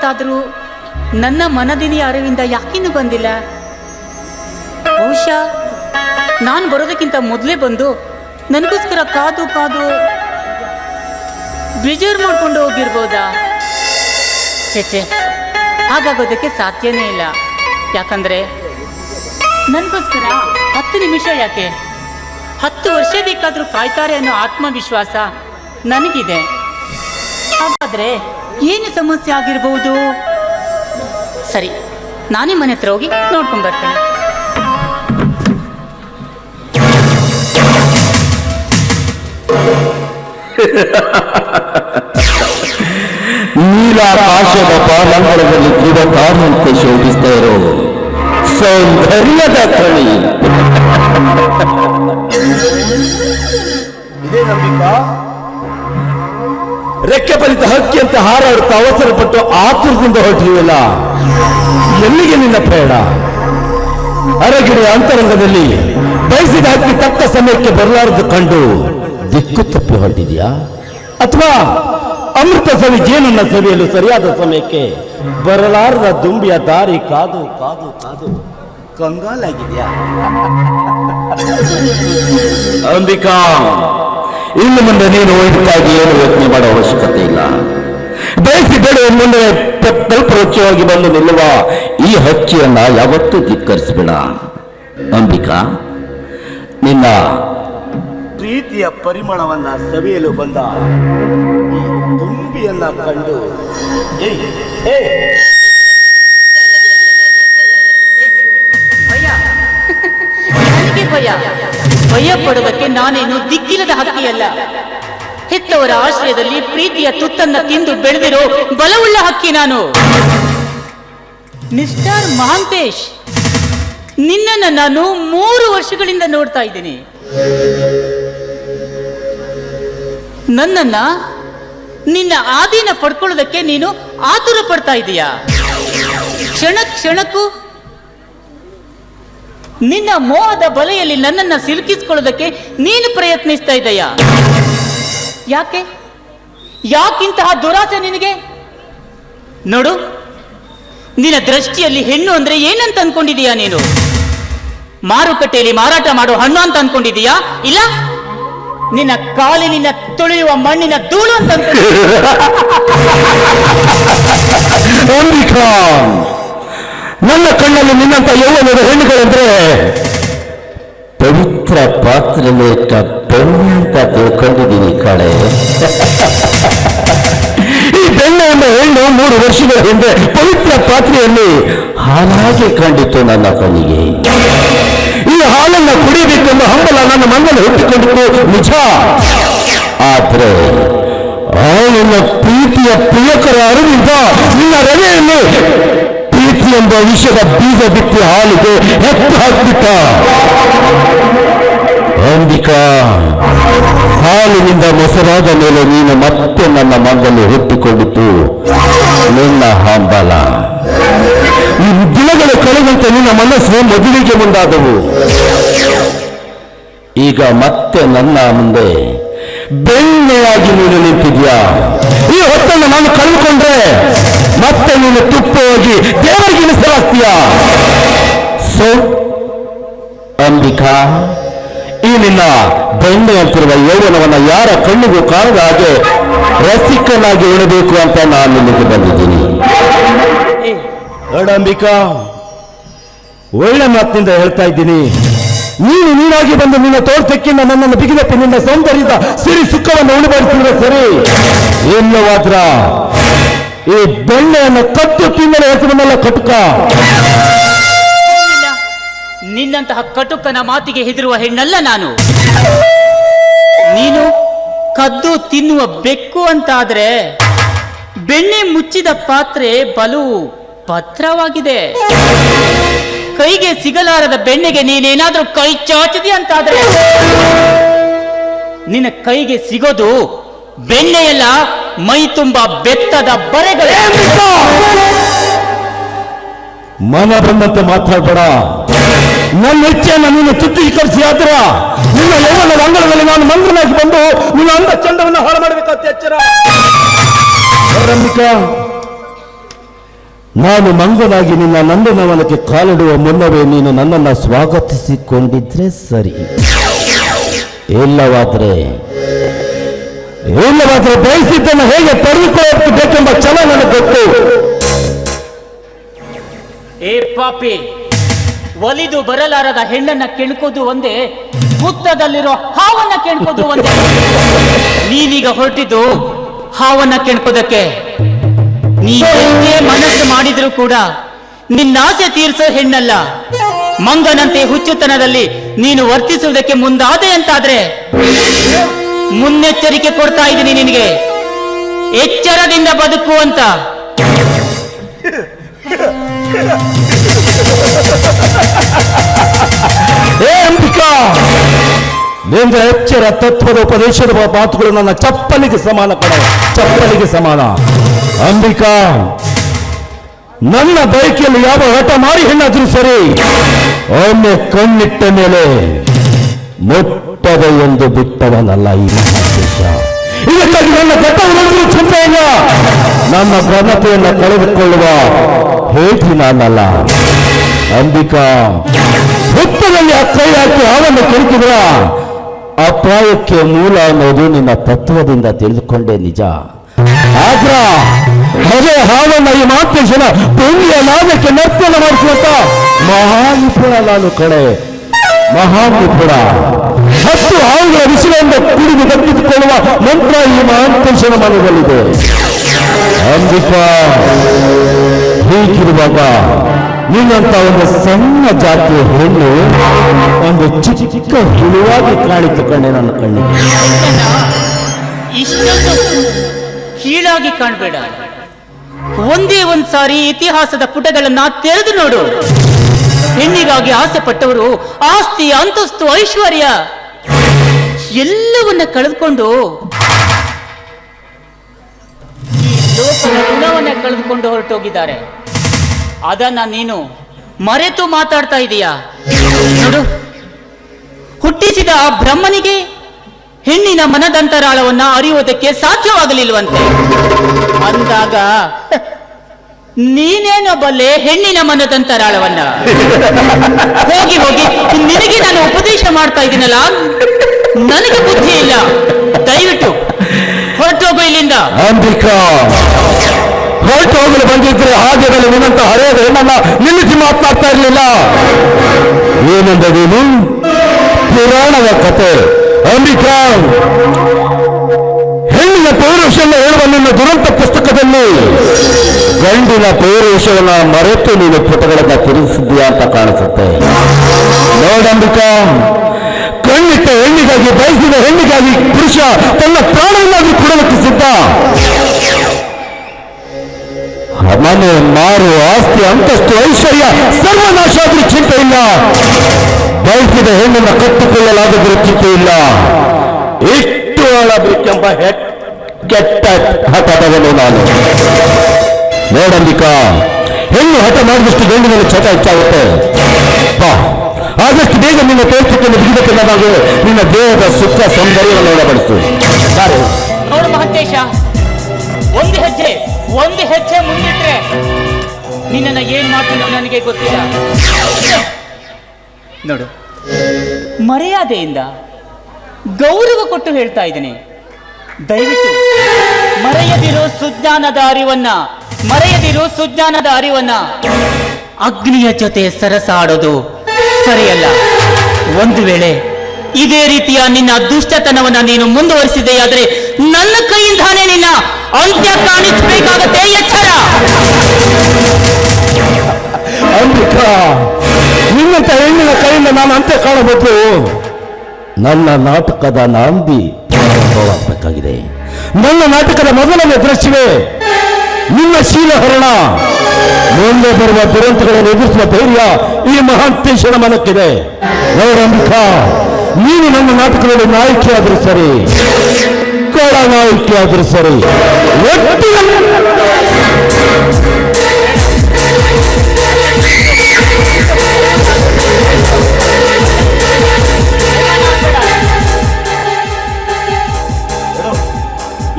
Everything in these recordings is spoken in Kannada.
ಮಾತಾದರೂ ನನ್ನ ಮನದಿನಿ ಅರಿವಿಂದ ಯಾಕಿನ್ನೂ ಬಂದಿಲ್ಲ? ಬಹುಶಃ ನಾನು ಬರೋದಕ್ಕಿಂತ ಮೊದಲೇ ಬಂದು ನನಗೋಸ್ಕರ ಕಾದು ಕಾದು ಬೇಜಾರು ಮಾಡ್ಕೊಂಡು ಹೋಗಿರ್ಬೋದಾ? ಚೇಚೆ, ಹಾಗಾಗೋದಕ್ಕೆ ಸಾಧ್ಯನೇ ಇಲ್ಲ. ಯಾಕಂದ್ರೆ ನನಗೋಸ್ಕರ 10 ನಿಮಿಷ ಯಾಕೆ, 10 ವರ್ಷ ಬೇಕಾದರೂ ಕಾಯ್ತಾರೆ ಅನ್ನೋ ಆತ್ಮವಿಶ್ವಾಸ ನನಗಿದೆ. ಹಾಗಾದ್ರೆ ಏನು ಸಮಸ್ಯೆ ಆಗಿರ್ಬೋದು? ಸರಿ, ನಾನೇ ಮನೆ ಹತ್ರ ಹೋಗಿ ನೋಡ್ಕೊಂಡು ಬರ್ತೇನೆ. ನೀಲಾಕಾಶದ ಪಾಲಂಗಳದಲ್ಲಿ ಧ್ರುವತಾರಂತೆ ಶೋಭಿಸ್ತಾ ಇರೋ ಸೌಂದರ್ಯದ ಕಣಿ ಇದೇ ನಂಬಿಕಾ. ರೆಕ್ಕೆ ಫಲಿತ ಹಕ್ಕಿ ಅಂತ ಹಾರಾಡುತ್ತಾ ಅವಸರ ಪಟ್ಟು ಆತುರದಿಂದ ಹೊರಟಿರುವಲ್ಲ, ಎಲ್ಲಿಗೆ ನಿನ್ನ ಪ್ರಯಾಣ? ಅರಗಿರುವ ಅಂತರಂಗದಲ್ಲಿ ಬಯಸಿದ ಹಕ್ಕಿ ತಕ್ಕ ಸಮಯಕ್ಕೆ ಬರಲಾರದು ಕಂಡು ದಿಕ್ಕು ತಪ್ಪಿ ಹೊರಟಿದ್ಯಾ? ಅಥವಾ ಅಮೃತ ಸವಿ ಜೇನನ್ನ ಸವಿಯಲು ಸರಿಯಾದ ಸಮಯಕ್ಕೆ ಬರಲಾರದ ದುಂಬಿಯ ದಾರಿ ಕಾದು ಕಾದು ಕಾದು ಕಂಗಾಲಾಗಿದೆಯಾ? ಅಂಬಿಕಾ, ಇನ್ನು ಮುಂದೆ ನೀನು ಇದಕ್ಕಾಗಿ ಏನು ಯೋಚನೆ ಮಾಡೋ ಅವಶ್ಯಕತೆ ಇಲ್ಲ. ಬಯಸಿ ಬೇಡ ಮುಂದೆ ಕಲ್ಪವೃಕ್ಷವಾಗಿ ಬಂದು ನಿಲ್ಲುವ ಈ ಹಕ್ಕಿಯನ್ನ ಯಾವತ್ತೂ ಧಿಕ್ಕರಿಸಬೇಡ. ಅಂಬಿಕಾ, ನಿನ್ನ ಪ್ರೀತಿಯ ಪರಿಮಳವನ್ನ ಸವಿಯಲು ಬಂದ ಈ ತುಂಬಿಯನ್ನ ಕಂಡು ನನಗೆ ಭಯ ಪಡುವುದಕ್ಕೆ ನಾನೇನು ದಿಕ್ಕಿಲ್ಲದ ಹಕ್ಕಿಯಲ್ಲ. ಹೆತ್ತವರ ಆಶ್ರಯದಲ್ಲಿ ಪ್ರೀತಿಯ ತುತ್ತನ್ನ ತಿಂದು ಬೆಳೆದಿರೋ ಬಲವುಳ್ಳ ಹಕ್ಕಿ ನಾನು. ಮಿಸ್ಟರ್ ಮಹಾಂತೇಶ್, ನಿನ್ನನ್ನು ನಾನು 3 ವರ್ಷಗಳಿಂದ ನೋಡ್ತಾ ಇದ್ದೀನಿ. ನನ್ನನ್ನ ನಿನ್ನ ಆಧೀನ ಪಡ್ಕೊಳ್ಳೋದಕ್ಕೆ ನೀನು ಆತುರ ಪಡ್ತಾ ಇದೀಯಾ. ಕ್ಷಣ ಕ್ಷಣಕ್ಕೂ ನಿನ್ನ ಮೋಹದ ಬಲೆಯಲ್ಲಿ ನನ್ನನ್ನು ಸಿಲುಕಿಸಿಕೊಳ್ಳೋದಕ್ಕೆ ನೀನು ಪ್ರಯತ್ನಿಸ್ತಾ ಇದೆಯಾ? ಯಾಕಿಂತಹ ದುರಾಸೆ ನಿನಗೆ? ನೋಡು, ನಿನ್ನ ದೃಷ್ಟಿಯಲ್ಲಿ ಹೆಣ್ಣು ಅಂದ್ರೆ ಏನಂತ ಅನ್ಕೊಂಡಿದೀಯಾ ನೀನು? ಮಾರುಕಟ್ಟೆಯಲ್ಲಿ ಮಾರಾಟ ಮಾಡೋ ಹಣ್ಣು ಅಂತ ಅನ್ಕೊಂಡಿದೀಯಾ? ಇಲ್ಲ, ನಿನ್ನ ಕಾಲಿನಿಂದ ತುಳಿಯುವ ಮಣ್ಣಿನ ಧೂಳು ಅಂತ ಅಂಬಿಕಾ, ನನ್ನ ಕಣ್ಣಲ್ಲಿ ನಿನ್ನಂತ ಯೌವನದ ಹೆಣ್ಣುಗಳಂದ್ರೆ ಪವಿತ್ರ ಪಾತ್ರೆಯಲ್ಲಿ ಇಟ್ಟ ಬೆಣ್ಣೆ ಅಂತ ತಿಳ್ಕೊಂಡಿದ್ದೀನಿ ಕಡೆ. ಈ ಬೆಣ್ಣೆ ಎಂಬ ಹೆಣ್ಣು 3 ವರ್ಷಗಳ ಹಿಂದೆ ಪವಿತ್ರ ಪಾತ್ರೆಯಲ್ಲಿ ಹಾಲಾಗಿ ಕಂಡಿತ್ತು ನನ್ನ ಕಣ್ಣಿಗೆ. ಈ ಹಾಲನ್ನ ಕುಡಿಯಬೇಕೆಂಬ ಹಂಬಲ ನನ್ನ ಮನದಲ್ಲಿ ಹುಟ್ಟಿಕೊಂಡಿತ್ತು ನಿಜ. ಆದ್ರೆ ಆ ನಿನ್ನ ಪ್ರೀತಿಯ ಪ್ರಿಯಕರ ಅರಿವಿಂದ ನಿನ್ನ ರವೆಯಲ್ಲಿ ಪ್ರೀತಿ ಎಂಬ ವಿಷದ ಬೀಜ ಬಿತ್ತಿ ಹಾಲಿಗೆ ಹೆಪ್ಪು ಹಾಕ್ಬಿಟ್ಟ. ಅಂಬಿಕಾ, ಹಾಲಿನಿಂದ ಮೊಸರಾದ ಮೇಲೆ ನೀನು ಮತ್ತೆ ನನ್ನ ಮನದಲ್ಲಿ ಹುಟ್ಟಿಕೊಂಡಿತ್ತು ನಿನ್ನ ಹಂಬಲ. ಈ ದಿನಗಳು ಕಳೆದಂತೆ ನಿನ್ನ ಮನಸ್ಸು ಮದುವೆಗೆ ಮುಂದಾದವು. ಈಗ ಮತ್ತೆ ನನ್ನ ಮುಂದೆ ಬೆಣ್ಣೆಯಾಗಿ ನೀನು ನಿಂತಿದ್ಯಾ. ಈ ಹೊತ್ತನ್ನು ನಾನು ಕಳೆದುಕೊಂಡ್ರೆ ಮತ್ತೆ ನೀನು ತುಪ್ಪವಾಗಿ ದೇವರಿಗೆ ಇಳಿಸಲಾಗ್ತೀಯ. ಸೊ ಅಂಬಿಕಾ, ಈ ನಿನ್ನ ಬೆಣ್ಣೆ ಅಂತಿರುವ ಯೌವನವನ್ನ ಯಾರ ಕಣ್ಣಿಗೂ ಕಾಣದ ಹಾಗೆ ರಸಿಕನಾಗಿ ಉಳಬೇಕು ಅಂತ ನಾನು ನಿಮಗೆ ಬಂದಿದ್ದೀನಿ. ಅಂಬಿಕಾ, ಒಳ್ಳೆ ಮಾತಿನಿಂದ ಹೇಳ್ತಾ ಇದ್ದೀನಿ. ನೀನಾಗಿ ಬಂದು ನಿನ್ನ ತೋಟಕ್ಕಿಂತ ನನ್ನನ್ನು ಬಿಗಿದಕ್ಕೆ ನಿನ್ನ ಸೌಂದರ್ಯದ ಸಿರಿ ಸುಖವನ್ನು ಉಳಿಬಡಿಸಿದ್ರೆ ಸರಿ. ಇಲ್ಲವಾದ್ರ ಈ ಬೆಣ್ಣೆಯನ್ನು ಕಟ್ಟು ತಿನ್ನಲು ಹೆಸರಿನೆಲ್ಲ ಕಟುಕ. ನಿನ್ನಂತಹ ಕಟುಕನ ಮಾತಿಗೆ ಹೆದರುವ ಹೆಣ್ಣಲ್ಲ ನಾನು. ನೀನು ಕದ್ದು ತಿನ್ನುವ ಬೆಕ್ಕು ಅಂತಾದ್ರೆ ಬೆಣ್ಣೆ ಮುಚ್ಚಿದ ಪಾತ್ರೆ ಬಲು ಭದ್ರವಾಗಿದೆ. ಕೈಗೆ ಸಿಗಲಾರದ ಬೆಣ್ಣೆಗೆ ನೀನೇನಾದ್ರೂ ಕೈ ಚಾಚಿದೆ ಅಂತಾದ್ರೆ ನಿನ್ನ ಕೈಗೆ ಸಿಗೋದು ಬೆಣ್ಣೆಯಲ್ಲ, ಮೈ ತುಂಬ ಬೆತ್ತದ ಬರೆಗಳೇ. ಮನ ಬಂದಂತೆ ಮಾತಾಡ್ಬೇಡ. ನನ್ನ ಇಚ್ಛೆಯನ್ನು ನೀನು ತುಟ್ಟೀಕರಿಸಿ ಆದ್ರ ನಿನ್ನ ಯೌವನದ ಅಂಗಳದಲ್ಲಿ ನಾನು ಮಂಗನಾಗಿ ಬಂದು ನಿನ್ನ ಅಂದ ಚಂದವನ್ನು ಹಾಳು ಮಾಡಬೇಕಂತ ಎಚ್ಚರ. ಅಂಬಿಕಾ, ನಾನು ಮಂಗನಾಗಿ ನಿನ್ನ ನಂದನವನಕ್ಕೆ ಕಾಲಿಡುವ ಮುನ್ನವೇ ನೀನು ನನ್ನನ್ನು ಸ್ವಾಗತಿಸಿಕೊಂಡಿದ್ರೆ ಸರಿ. ಇಲ್ಲವಾದ್ರೆ ಬಯಸಿದ್ದನ್ನು ಹೇಗೆ ಪಡೆದುಕೊಳ್ಳಬೇಕೆಂಬ ಛಲ ನನಗೆ ಗೊತ್ತು. ಏ ಪಾಪಿ, ಒಲಿದು ಬರಲಾರದ ಹೆಣ್ಣನ್ನ ಕೆಣ್ಕೋದು ಒಂದೇ, ಹುತ್ತದಲ್ಲಿರೋ ಹಾವನ್ನ ಕೆಣ್ಕೋದು ಒಂದೇ. ನೀನೀಗ ಹೊರಟಿದ್ದು ಹಾವನ್ನ ಕೆಣ್ಕೋದಕ್ಕೆ. ನೀನೇ ಮನಸ್ಸು ಮಾಡಿದ್ರು ಕೂಡ ನಿನ್ನಾಸೆ ತೀರಿಸೋ ಹೆಣ್ಣಲ್ಲ. ಮಂಗನಂತೆ ಹುಚ್ಚುತನದಲ್ಲಿ ನೀನು ವರ್ತಿಸುವುದಕ್ಕೆ ಮುಂದಾದೆ ಅಂತಾದ್ರೆ ಮುನ್ನೆಚ್ಚರಿಕೆ ಕೊಡ್ತಾ ಇದ್ದೀನಿ ನಿನಗೆ, ಎಚ್ಚರದಿಂದ ಬದುಕು ಅಂತ. ಏ ಅಂಬಿಕಾ, ನಿಂದ ಎಚ್ಚರ ತತ್ವದ ಉಪದೇಶದ ಮಾತುಗಳು ನನ್ನ ಚಪ್ಪಲಿಗೆ ಸಮಾನ ಕಣ, ಚಪ್ಪಲಿಗೆ ಸಮಾನ. ಅಂಬಿಕಾ, ನನ್ನ ಬೈಕಿಯಲ್ಲಿ ಯಾವ ಹಠ ಮಾಡಿ ಹೆಣ್ಣಾದ್ರೂ ಸರಿ, ಒಮ್ಮೆ ಕಣ್ಣಿಟ್ಟ ಮೇಲೆ ಮುಟ್ಟದೆ ಎಂದು ಬಿಟ್ಟವನಲ್ಲ ಈ ಮಹಾದೇಶ. ಇದಕ್ಕಾಗಿ ನನ್ನ ಘಟವನ್ನು ಚಿಂತೆ ಇಲ್ಲ. ನನ್ನ ಘನತೆಯನ್ನು ಕಳೆದುಕೊಳ್ಳುವ ಹೇಟಿ ನಾನಲ್ಲ. ಅಂಬಿಕಾ, ಹುತ್ತದಲ್ಲಿ ಆ ಕೈ ಹಾಕಿ ಹಾವನ್ನು ಕೆಣಕಿದ್ರ ಅಪಾಯಕ್ಕೆ ಮೂಲ ಅನ್ನೋದು ನಿನ್ನ ತತ್ವದಿಂದ ತಿಳಿದುಕೊಂಡೇ ನಿಜ. ಆದ್ರ ಅದೇ ಹಾವನ್ನ ಈ ಮಾತೇಶನ ಭೂಮಿಯ ನಾದಕ್ಕೆ ನರ್ತನ ಮಾಡಿಸುವಂತ ಮಹಾನಿಪುಣ ನಾನು ಕಡೆ, ಮಹಾನಿಪುಣ. 10 ಹಾವುಗಳ ವಿಷಯದಿಂದ ಕುಡಿದು ತಪ್ಪಿಸಿಕೊಳ್ಳುವ ಮಂತ್ರ ಈ ಮಹಾಂತೇಶನ ಮನದಲ್ಲಿದೆ. ಅಂಬಿಕಾ, ಹೀಗಿರುವಾಗ ನಿನ್ನಂತ ಒಂದು ಸಣ್ಣ ಜಾತಿಯ ಹೆಣ್ಣು ಒಂದು ಚಿಕ್ಕ ಹುಳುವಾಗಿ ಕಾಣಿತು ಕಣ್ಣೆ ನನ್ನ ಕಣ್ಣಿಗೆ. ಇಷ್ಟೊಂದು ಕೀಳಾಗಿ ಕಾಣಬೇಡ. ಒಂದೇ ಒಂದ್ ಸಾರಿ ಇತಿಹಾಸದ ಪುಟಗಳನ್ನ ತೆರೆದು ನೋಡು. ಹೆಣ್ಣಿಗಾಗಿ ಆಸೆ ಪಟ್ಟವರು ಆಸ್ತಿ, ಅಂತಸ್ತು, ಐಶ್ವರ್ಯ ಎಲ್ಲವನ್ನ ಕಳೆದುಕೊಂಡು ಈ ಲೋಕದ ಗುಣವನ್ನ ಕಳೆದುಕೊಂಡು ಹೊರಟೋಗಿದ್ದಾರೆ. ಅದನ್ನ ನೀನು ಮರೆತು ಮಾತಾಡ್ತಾ ಇದೀಯಾ? ನೋಡು, ಹುಟ್ಟಿಸಿದ ಆ ಬ್ರಹ್ಮನಿಗೆ ಹೆಣ್ಣಿನ ಮನದಂತರಾಳವನ್ನ ಅರಿಯುವುದಕ್ಕೆ ಸಾಧ್ಯವಾಗಲಿಲ್ವಂತೆ. ಅಂದಾಗ ನೀನೇನೋ ಬಲ್ಲೆ ಹೆಣ್ಣಿನ ಮನದಂತರಾಳವನ್ನ? ಹೋಗಿ ಹೋಗಿ ನಿನಗೆ ನಾನು ಉಪದೇಶ ಮಾಡ್ತಾ ಇದ್ದೀನಲ್ಲ, ನನಗೆ ಬುದ್ಧಿ ಇಲ್ಲ. ದಯವಿಟ್ಟು ಹೊರಟೋಗು ಇಲ್ಲಿಂದ. ಅಂಬಿಕಾ, ಹೊರಟು ಹೋಗಲು ಬಂದಿದ್ರೆ ಹಾಗೆ ನಿನ್ನಂತ ಹರೆಯದ ಹೆಣ್ಣನ್ನ ನಿಲ್ಲಿಸಿ ಮಾತನಾಡ್ತಾ ಇರಲಿಲ್ಲ. ಏನಂದ ನೀನು? ಪುರಾಣದ ಕತೆ. ಅಂಬಿಕಾ, ಹೆಣ್ಣಿನ ಪೌರುಷವನ್ನು ಹೇಳುವ ನಿನ್ನ ದುರಂತ ಪುಸ್ತಕದಲ್ಲಿ ಗಂಡಿನ ಪೌರುಷವನ್ನ ಮರೆತು ನೀನು ಪುಟಗಳನ್ನ ತಿರುಗಿಸಿದ್ದೀಯಾ ಅಂತ ಕಾಣಿಸುತ್ತೆ. ನೋಡಂಬಿಕಾ, ಕಣ್ಣಿಟ್ಟ ಹೆಣ್ಣಿಗಾಗಿ, ಬಯಸಿದ ಹೆಣ್ಣಿಗಾಗಿ ಪುರುಷ ತನ್ನ ಪ್ರಾಣವನ್ನಾಗಿ ಕೊಡಲಿಕ್ಕೆ ಸಿದ್ಧ. ಮನೆ, ಮಾರು, ಆಸ್ತಿ, ಅಂತಸ್ತು, ಐಶ್ವರ್ಯ ಸರ್ವನಾಶ ಆದ್ರೂ ಚಿಂತೆ ಇಲ್ಲ. ಬಯಸಿದ ಹೆಣ್ಣನ್ನು ಕಟ್ಟಿಕೊಳ್ಳಲಾಗದ್ರೂ ಚಿಂತೆ ಇಲ್ಲ. ಇಷ್ಟು ಆಳಬೇಕೆಂಬ ಕೆಟ್ಟ ಹಠದವನು ನಾನು. ನೋಡಂಬಿಕಾ, ಹೆಣ್ಣು ಹಠ ಮಾಡಿದಷ್ಟು ಗಂಡಿನಲ್ಲಿ ಚಟ ಹೆಚ್ಚಾಗುತ್ತೆ. ಆದಷ್ಟು ಬೇಗ ನಿನ್ನ ತೋರಿಸಿಕೊಂಡು ಬಿಡಬೇಕೆಲ್ಲ ನಾವು ನಿನ್ನ ದೇಹದ ಸುಖ ಸೌಂದರ್ಯವನ್ನು ನೋಡಬಡಿಸು. ನೋಡು ಮಹಂತೇಶ, ಒಂದು ಹೆಜ್ಜೆ ಮುಂದಿಟ್ರೆ ನಿನ್ನನ್ನ ಏನ್ ಮಾಡ್ತೀನೋ ನನಗೆ ಗೊತ್ತಿಲ್ಲ. ನೋಡು, ಮರ್ಯಾದೆಯಿಂದ ಗೌರವ ಕೊಟ್ಟು ಹೇಳ್ತಾ ಇದ್ದೀನಿ, ದಯವಿಟ್ಟು ಮರೆಯದಿರೋ ಸುಜ್ಞಾನದ ಅರಿವನ್ನ. ಅಗ್ನಿಯ ಜೊತೆ ಸರಸಾಡೋದು ಸರಿಯಲ್ಲ. ಒಂದು ವೇಳೆ ಇದೇ ರೀತಿಯ ನಿನ್ನ ದುಷ್ಟತನವನ್ನ ನೀನು ಮುಂದುವರಿಸಿದೆಯಾದ್ರೆ ನನ್ನ ಕೈಯಿಂದಾನೇ ನಿನ್ನ ಅಂತ್ಯ ಕಾಣಿಸಬೇಕಾಗತ್ತೆ. ಎಚ್ಚರ. ಅಂಬಿಕಾ, ನಿನ್ನಂತ ಹೆಣ್ಣಿನ ಕೈಯಿಂದ ನಾನು ಅಂತ್ಯ ಕಾಣಬಹುದು. ನನ್ನ ನಾಟಕದ ನಾಂದಿ ಪ್ರಾರಂಭವಾಗಬೇಕಾಗಿದೆ. ನನ್ನ ನಾಟಕದ ಮೊದಲನೇ ದೃಶ್ಯವೇ ನಿನ್ನ ಶೀಲಹರಣ. ಮುಂದೆ ಬರುವ ದುರಂತಗಳನ್ನು ಎದುರಿಸುವ ಧೈರ್ಯ ಈ ಮಹಾಂತೇಶನ ಮನಕ್ಕಿದೆ. ನೋಡಂಬಿಕಾ, ನೀನು ನನ್ನ ನಾಟಕದಲ್ಲಿ ನಾಯಕಿಯಾದರೂ ಸರಿ, ಕಳ ನಾಯಕಿಯಾದರೂ ಸರಿ, ಒಟ್ಟಿಗೆ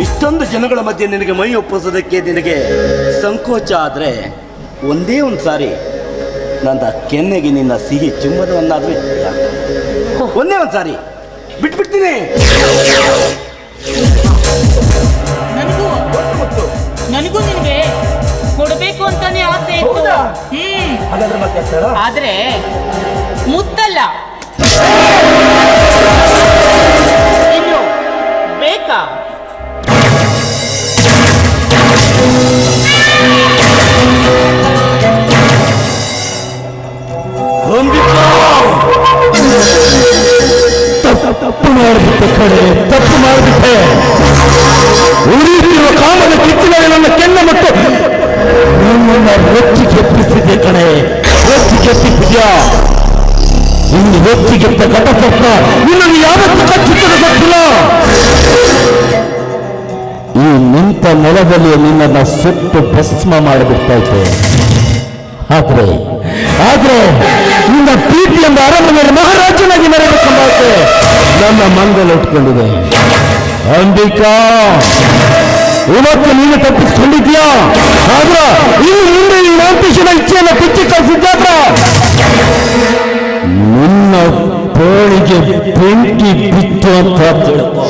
ಇಷ್ಟೊಂದು ಜನಗಳ ಮಧ್ಯೆ ನಿನಗೆ ಮೈ ಒಪ್ಪಿಸೋದಕ್ಕೆ ನಿನಗೆ ಸಂಕೋಚ ಆದ್ರೆ ಒಂದೇ ಒಂದು ಸಾರಿ ನನ್ನ ಕೆನ್ನೆಗೆ ನಿನ್ನ ಸಿಹಿ ಚುಂಬನವನ್ನಾದರೂ ಇರ್ತೀಯ? ಒಂದೇ ಒಂದು ಸಾರಿ ಬಿಟ್ಬಿಡ್ತೀನಿ. ನನಗೂ ನಿನಗೆ ಕೊಡಬೇಕು ಅಂತಾನೆ ಆಸೆ ಇತ್ತು. ಆದ್ರೆ ಮುತ್ತಲ್ಲ. ಇನ್ನು ಬೇಕಾ? ತಪ್ಪು ಮಾಡಿಬಿಟ್ಟೆ ಕಡೆ, ತಪ್ಪು ಮಾಡಿಬಿಟ್ಟೆ. ಉರಿಯುತ್ತಿರುವ ಕಾಮದ ಕಿಚ್ಚಿನಲ್ಲಿ ನನ್ನ ಕೆನ್ನ ಮತ್ತು ನನ್ನನ್ನ ರೊಚ್ಚಿಗೆಪ್ಪಿಸಿದೆ ಕಣೆ, ರೊಚ್ಚಿಗೆಪ್ಪಿಸಿದ್ಯಾ? ಇನ್ನು ರೊಚ್ಚಿಗೆತ್ತ ಘಟಸಪ್ಪ ನಿನ್ನನ್ನು ಯಾವತ್ತೂ ಕಚ್ಚುತ್ತದೆ ಗೊತ್ತಿಲ್ಲ. ಈ ನಿಂತ ನೆಲದಲ್ಲಿ ನಿನ್ನನ್ನು ಸುಟ್ಟು ಭಸ್ಮ ಮಾಡಿಬಿಡ್ತಾ ಇದ್ದೆ. ಆದ್ರೆ ನಿನ್ನ ಪ್ರೀತಿ ಎಂಬ ಅರಮನೆಯಲ್ಲಿ ಮಹಾರಾಜನಾಗಿ ಮೆರೆಬೇಕೆಂಬಾಸೆ ನನ್ನ ಮಂಗಲ್ ಇಟ್ಕೊಂಡಿದೆ. ಅಂಬಿಕಾ, ಇವತ್ತು ನೀನು ತಪ್ಪಿಸ್ಕೊಂಡಿದ್ಯಾ? ಆದ್ರ ಇನ್ನು ಮುಂದೆ ಈ ನಾಂತೀಶನ ಇಚ್ಛೆಯನ್ನು ಕಿಚ್ಚಿ ಕಳಿಸಿದ್ದಾದ್ರ ನಿನ್ನ ತೋಳಿಗೆ ಬೆಂಕಿ ಬಿತ್ತು ಅಂತ ತಿಳ್ಕೊ.